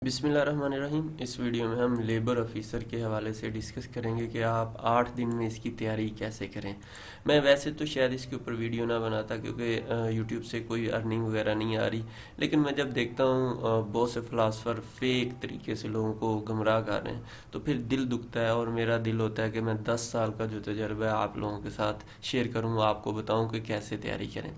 बिस्मिल्लाहिर्रहमानिर्रहीम। इस वीडियो में हम लेबर ऑफिसर के हवाले से डिस्कस करेंगे कि आप 8 दिन में इसकी तैयारी कैसे करें। मैं वैसे तो शायद इसके ऊपर वीडियो ना बनाता क्योंकि यूट्यूब से कोई अर्निंग वगैरह नहीं आ रही, लेकिन मैं जब देखता हूँ बहुत से फ़िलासफ़र फेक तरीके से लोगों को गुमराह कर रहे हैं तो फिर दिल दुखता है और मेरा दिल होता है कि मैं 10 साल का जो तजर्बा है आप लोगों के साथ शेयर करूँ, आपको बताऊँ कि कैसे तैयारी करें।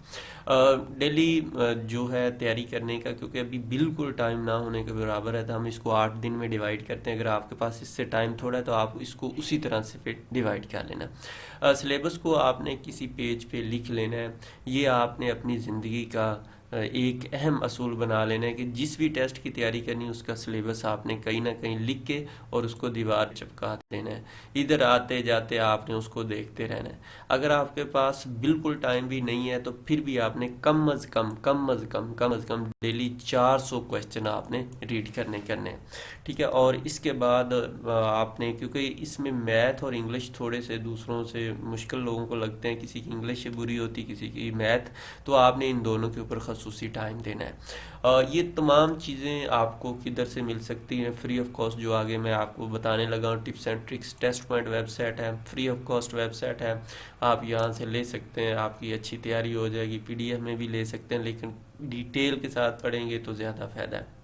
डेली जो है तैयारी करने का, क्योंकि अभी बिल्कुल टाइम ना होने के बराबर है, तो हम इसको 8 दिन में डिवाइड करते हैं। अगर आपके पास इससे टाइम थोड़ा है तो आप इसको उसी तरह से फिर डिवाइड कर लेना। सिलेबस को आपने किसी पेज पे लिख लेना है। ये आपने अपनी ज़िंदगी का एक अहम असूल बना लेना है कि जिस भी टेस्ट की तैयारी करनी है उसका सिलेबस आपने कहीं ना कहीं लिख के और उसको दीवार चिपका देना है। इधर आते जाते आपने उसको देखते रहना है। अगर आपके पास बिल्कुल टाइम भी नहीं है तो फिर भी आपने कम अज़ कम डेली 400 क्वेश्चन आपने रीड करने हैं। ठीक है। और इसके बाद आपने, क्योंकि इसमें मैथ और इंग्लिश थोड़े से दूसरों से मुश्किल लोगों को लगते हैं, किसी की इंग्लिश बुरी होती, किसी की मैथ, तो आपने इन दोनों के ऊपर खसूसी टाइम देना है। ये तमाम चीज़ें आपको किधर से मिल सकती हैं? फ्री ऑफ कॉस्ट, जो आगे मैं आपको बताने लगा हूँ, tips and tricks test point website है, फ्री ऑफ कॉस्ट वेबसाइट है, आप यहाँ से ले सकते हैं। आपकी अच्छी तैयारी हो जाएगी। पीडीएफ में भी ले सकते हैं, लेकिन डिटेल के साथ पढ़ेंगे तो ज़्यादा फ़ायदा है।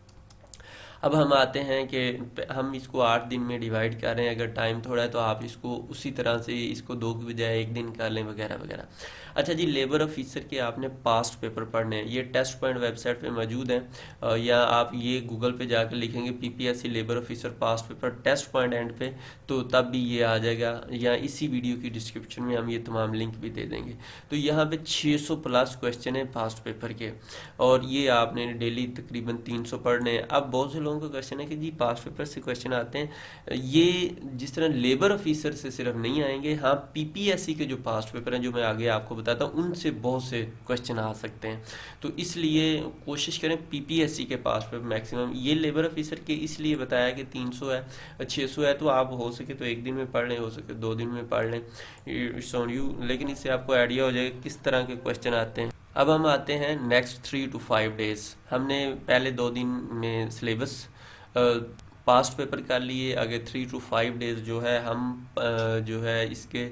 अब हम आते हैं कि हम इसको 8 दिन में डिवाइड कर रहे हैं। अगर टाइम थोड़ा है तो आप इसको उसी तरह से इसको 2 की बजाय 1 दिन कर लें, वगैरह वगैरह। अच्छा जी, लेबर ऑफिसर के आपने पास्ट पेपर पढ़ने हैं। ये टेस्ट पॉइंट वेबसाइट पे मौजूद हैं, या आप ये गूगल पे जाकर लिखेंगे PPSC labour officer past paper test point and पे, तो तब भी ये आ जाएगा, या इसी वीडियो की डिस्क्रिप्शन में हम ये तमाम लिंक भी दे देंगे। तो यहाँ पे 600 प्लस क्वेश्चन है पास्ट पेपर के, और ये आपने डेली तकरीबन 300 पढ़ने हैं। अब बहुत से लोगों का क्वेश्चन है कि जी पास्ट पेपर से क्वेश्चन आते हैं, ये जिस तरह लेबर ऑफिसर से सिर्फ नहीं आएंगे, हाँ पीपीएससी के जो पास्ट पेपर हैं जो मैं आगे आपको बताता हूँ उनसे बहुत से क्वेश्चन आ सकते हैं। तो इसलिए कोशिश करें पीपीएससी के पास्ट पेपर मैक्सिमम। ये लेबर ऑफिसर के इसलिए बताया कि 300 है, 600 है, तो आप हो सके तो 1 दिन में पढ़ लें, हो सके 2 दिन में पढ़ लें, इट्स ऑन यू। लेकिन इससे आपको आइडिया हो जाएगा किस तरह के क्वेश्चन आते हैं। अब हम आते हैं नेक्स्ट 3 to 5 डेज। हमने पहले 2 दिन में सिलेबस पास्ट पेपर कर लिए। अगर 3 to 5 डेज जो है हम जो है इसके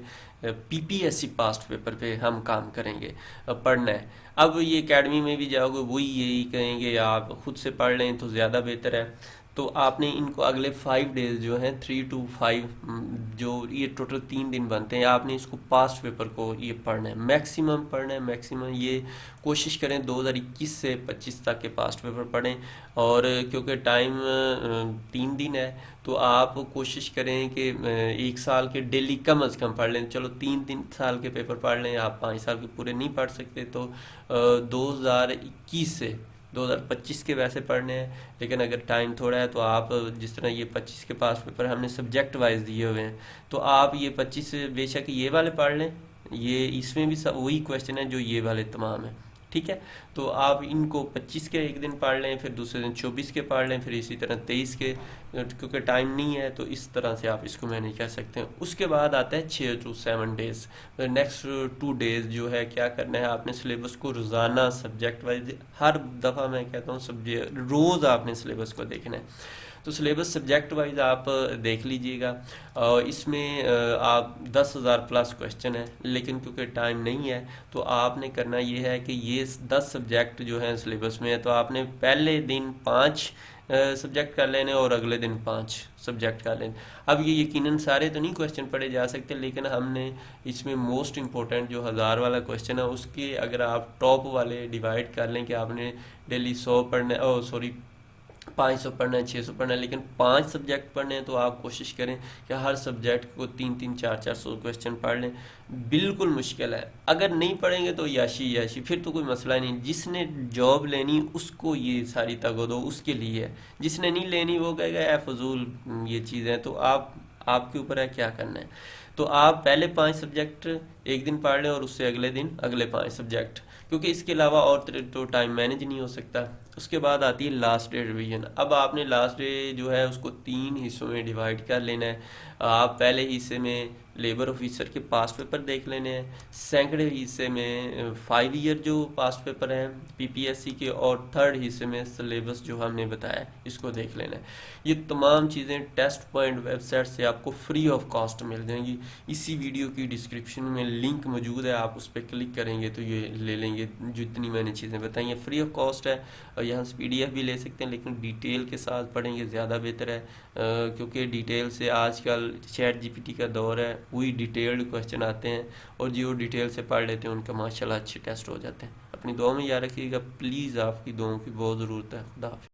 पीपीएससी पास्ट पेपर पे हम काम करेंगे, पढ़ना है। अब ये एकेडमी में भी जाओगे वही यही कहेंगे आप खुद से पढ़ लें तो ज़्यादा बेहतर है। तो आपने इनको अगले 5 डेज जो हैं 3 to 5, जो ये टोटल 3 दिन बनते हैं, आपने इसको पास्ट पेपर को ये पढ़ना है, मैक्सिमम पढ़ना है। मैक्सिमम ये कोशिश करें 2021 से 25 तक के पास्ट पेपर पढ़ें। और क्योंकि टाइम 3 दिन है तो आप कोशिश करें कि 1 साल के डेली कम अज़ कम पढ़ लें। चलो 3 साल के पेपर पढ़ लें, आप 5 साल के पूरे नहीं पढ़ सकते तो 2021 से 2025 के वैसे पढ़ने हैं। लेकिन अगर टाइम थोड़ा है तो आप, जिस तरह ये 25 के पास पेपर हमने सब्जेक्ट वाइज दिए हुए हैं, तो आप ये 25 बेशक ये वाले पढ़ लें, ये इसमें भी सब वही क्वेश्चन है जो ये वाले तमाम हैं। ठीक है। तो आप इनको 25 के एक दिन पढ़ लें, फिर दूसरे दिन 24 के पढ़ लें, फिर इसी तरह 23 के, क्योंकि टाइम नहीं है तो इस तरह से आप इसको मैनेज कर सकते हैं। उसके बाद आता है 6 to 7 डेज। नेक्स्ट 2 डेज जो है क्या करना है, आपने सिलेबस को रोज़ाना सब्जेक्ट वाइज, हर दफ़ा मैं कहता हूँ सब्जेक्ट रोज़ आपने सिलेबस को देखना है। तो सिलेबस सब्जेक्ट वाइज आप देख लीजिएगा। इसमें आप 10,000 प्लस क्वेश्चन है, लेकिन क्योंकि टाइम नहीं है तो आपने करना ये है कि ये 10 सब्जेक्ट जो हैं सिलेबस में है, तो आपने पहले दिन 5 सब्जेक्ट कर लेने और अगले दिन 5 सब्जेक्ट कर लेने। अब ये यकीनन सारे तो नहीं क्वेश्चन पढ़े जा सकते, लेकिन हमने इसमें मोस्ट इम्पोर्टेंट जो 1000 वाला क्वेश्चन है उसके अगर आप टॉप वाले डिवाइड कर लें कि आपने डेली 100 पढ़ना, 500 पढ़ना है, 600 पढ़ना है, लेकिन 5 सब्जेक्ट पढ़ने हैं, तो आप कोशिश करें कि हर सब्जेक्ट को 3-3, 4-400 क्वेश्चन पढ़ लें। बिल्कुल मुश्किल है, अगर नहीं पढ़ेंगे तो याशी फिर तो कोई मसला नहीं। जिसने जॉब लेनी उसको ये सारी तगदो उसके लिए है, जिसने नहीं लेनी वो कहेगा ए फजूल ये चीज़ें। तो आपके ऊपर है क्या करना है। तो आप पहले 5 सब्जेक्ट एक दिन पढ़ लें और उससे अगले दिन अगले 5 सब्जेक्ट, क्योंकि इसके अलावा और तो टाइम मैनेज नहीं हो सकता। उसके बाद आती है लास्ट डे रिवीजन। अब आपने लास्ट डे जो है उसको 3 हिस्सों में डिवाइड कर लेना है। आप पहले हिस्से में लेबर ऑफिसर के पास्ट पेपर देख लेने हैं, सेकंड हिस्से में 5 ईयर जो पास्ट पेपर हैं पीपीएससी के, और थर्ड हिस्से में सिलेबस जो हमने बताया इसको देख लेना है। ये तमाम चीज़ें टेस्ट पॉइंट वेबसाइट से आपको फ्री ऑफ कॉस्ट मिल जाएंगी। इसी वीडियो की डिस्क्रिप्शन में लिंक मौजूद है, आप उस पर क्लिक करेंगे तो ये ले लेंगे। जितनी मैंने चीज़ें बताई हैं फ्री ऑफ कॉस्ट है, और यहाँ से पीडीएफ भी ले सकते हैं, लेकिन डिटेल के साथ पढ़ेंगे ज़्यादा बेहतर है, क्योंकि डिटेल से आजकल चैट जीपीटी का दौर है, वही डिटेल्ड क्वेश्चन आते हैं, और जो डिटेल से पढ़ लेते हैं उनका माशाल्लाह अच्छे टेस्ट हो जाते हैं। अपनी दुआ में याद रखिएगा प्लीज़, आपकी दुआओं की बहुत ज़रूरत है। खुदा हाफिज़।